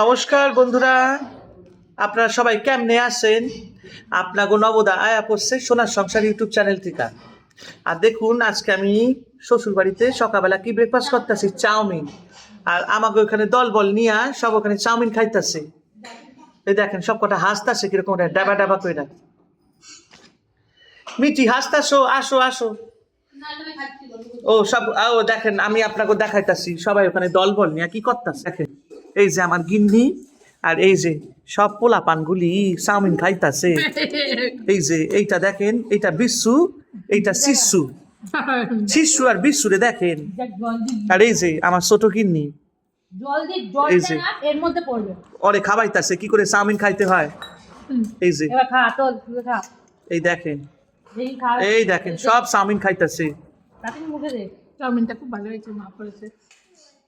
নমস্কার বন্ধুরা, আপনারা সবাই কেমনে আছেন? আপনাকে নবদা আয়া পড়ছে সোনার সংসার ইউটিউব চ্যানেল থেকে। আর দেখুন, আজকে আমি শ্বশুর বাড়িতে সকালবেলা কি ব্রেকফাস্ট করতেছি, চাউমিন। আর আমাকে ওখানে দল বল নিয়ে সব ওখানে চাউমিন খাইতেছে। এই দেখেন সব কটা হাসতেছে কিরকম ডাবা ডাবা করে। মিঠি হাসতাছো, আসো আসো। ও সব ও দেখেন, আমি আপনাকে দেখাইতাছি সবাই ওখানে দল বল নিয়ে কি করতেছে। দেখেন এই যে আমার গিন্নি, আর এই যে সব পোলা পানগুলি চাউমিন খাইতাছে। এই যে এইটা দেখেন, এইটা বিশ্বু, এইটা শিশু, শিশু আর বিশ্বু রে দেখেন। আর এই যে আমার ছোট গিন্নি, এই যে ওরে খাওয়াইতাছে কি করে চাউমিন খাইতে হয়। এই যে এই দেখেন, এই দেখেন সব চাউমিন খাইতাছে। চাউমিনটা খুব ভালো হয়েছে, মা করেছে।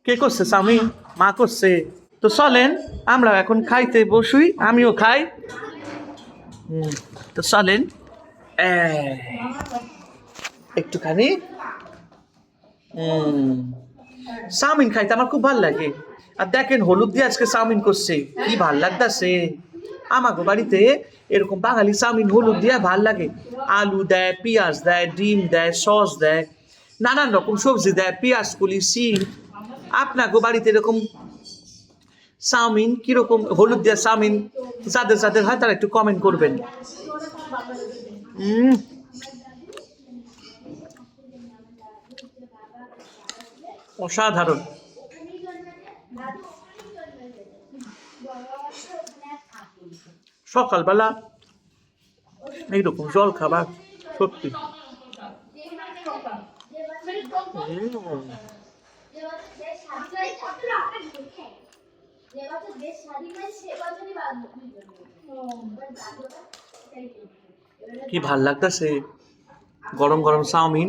কে করছে চাউমিন? মা করছে। তো চলেন আমরা এখন খাইতে বসুই, আমিও খাই। তো চলেন একটুখানি চাউমিন খাইতে আমার খুব ভালো লাগে। আর দেখেন হলুদ দিয়ে আজকে চাউমিন করছে, কি ভাল লাগতেছে। আমাকে বাড়িতে এরকম বাঙালি চাউমিন হলুদ দিয়ে ভাল লাগে। আলু দেয়, পেঁয়াজ দেয়, ডিম দেয়, সস দেয়, নানান রকম সবজি দেয়, পেঁয়াজ কুলি, সিম। আপনাকে বাড়িতে এরকম চাউমিন কিরকম হলুদ দিয়ে চাউমিন যাদের যাদের হয় তারা একটু কমেন্ট করবেন। অসাধারণ। সকালবেলা এইরকম জল খাবার সত্যি কি ভাল লাগতেছে। গরম গরম চাউমিন।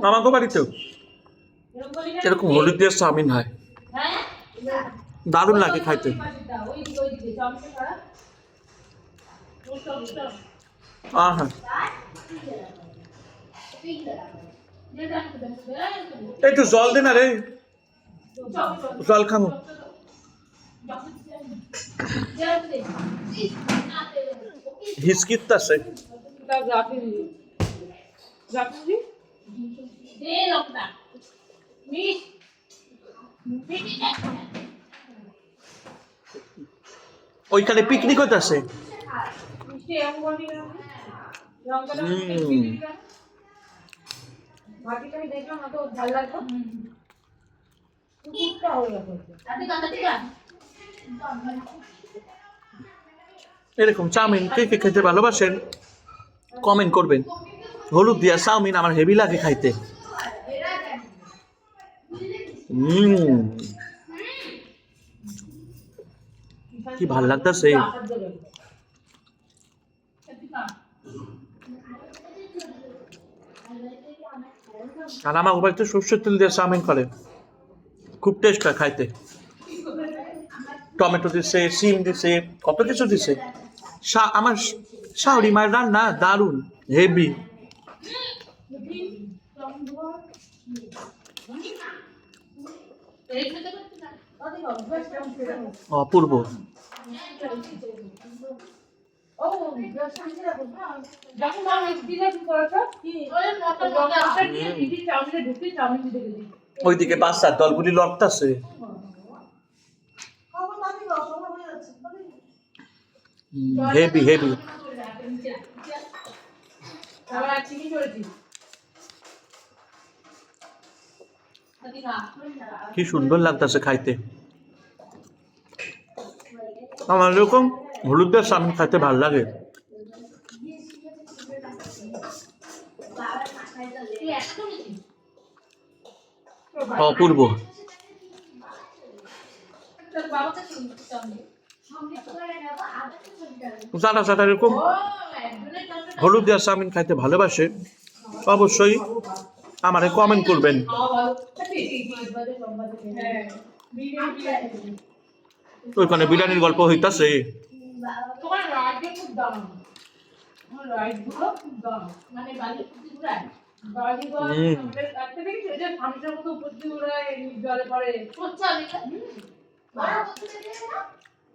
আমাকে বাড়িতেও এরকম হলুদ দিয়ে চাউমিন হয়, দারুণ লাগে খাইতে। হ্যাঁ, একটু জল দে না রে, জল খাবো। হিচকিতাছে। ওইখানে পিকনিক হইতাছে। এরকম চাউমিন কে কে খেতে ভালোবাসেন কমেন্ট করবেন। হলুদ দিয়া চাউমিন আমার হেভি লাগে খাইতে। কি ভাল লাগতেছে। আর আমার বাড়িতে সর্ষের তেল দিয়ে চাউমিন করে, খুব টেস্ট হয় খাইতে। টমেটো দিছে, সিম দিছে, কত কিছু দিছে। আমার শাশুড়ি মায়ের রান্না দারুণ, হেভি, অপূর্ব। ওইদিকে বাচ্চার দলগুলি লড়তাছে। Heavy heavy. কি সুন্দর লাগতেছে খাইতে। আমার এরকম হলুদের চাউমিন খাইতে ভাল লাগে। অপূর্ব। যারা যারা এরকম হলুদ দেওয়া চাউমিন খাইতে ভালোবাসে অবশ্যই আমারে কমেন্ট করবেন। ওইখানে বিরিয়ানির গল্প হইতাছে। রাইডগুলো দাম মানে বাড়ির পুকুরা বাড়িঘর একটা দেখি এটা ফার্নিচার মতো উপর দিয়ে ওরা জলে পড়ে সচ্চা লেখা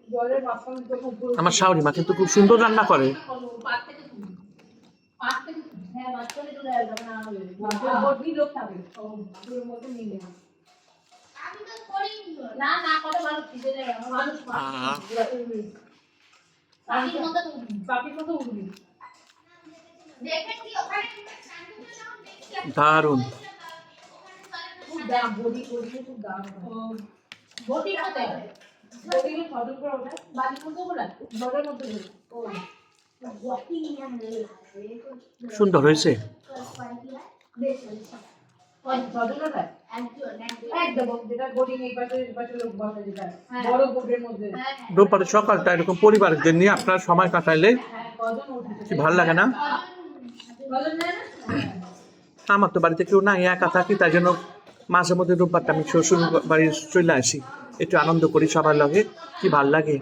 জলের মাঝখানে তো উপর আমার শাওরি মা কিন্তু খুব সুন্দর রান্না করে। পাত থেকে পাত থেকে হ্যাঁ মাঝখানে চলে আসবে না হলে বড়ি লোক থাকে ওর মতো নিয়ে নেবে আমি তো করি না না কত মানুষ খিদে দেয় মানুষ বাপির মতো উঠবি দেখেন কি ওখানে দারুণ। খুব দাম বডি বডি খুব দাম বডি কত বডি ফটো করে ওটা বাড়ি মতো বলা বড়ের মতো ও সুন্দর হয়েছে। রোববারে সকালটা এরকম পরিবারদের নিয়ে আপনার সময় কাটাইলে কি ভালো লাগে না? আমার তো বাড়িতে কেউ নাই, একা থাকি, তাই জন্য মাঝে মধ্যে রোববারটা আমি শ্বশুর বাড়ি চলে আসি, একটু আনন্দ করি সবার লগে, কি ভাল লাগে।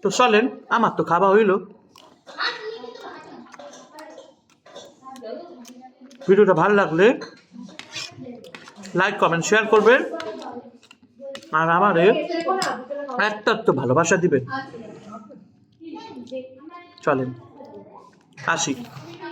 তো চলেন, আমার তো খাওয়া হইলো। ভিডিওটা ভালো লাগলে লাইক কমেন্ট শেয়ার করবেন, আর আমারে একটা তো ভালোবাসা দিবেন। চলেন আসি।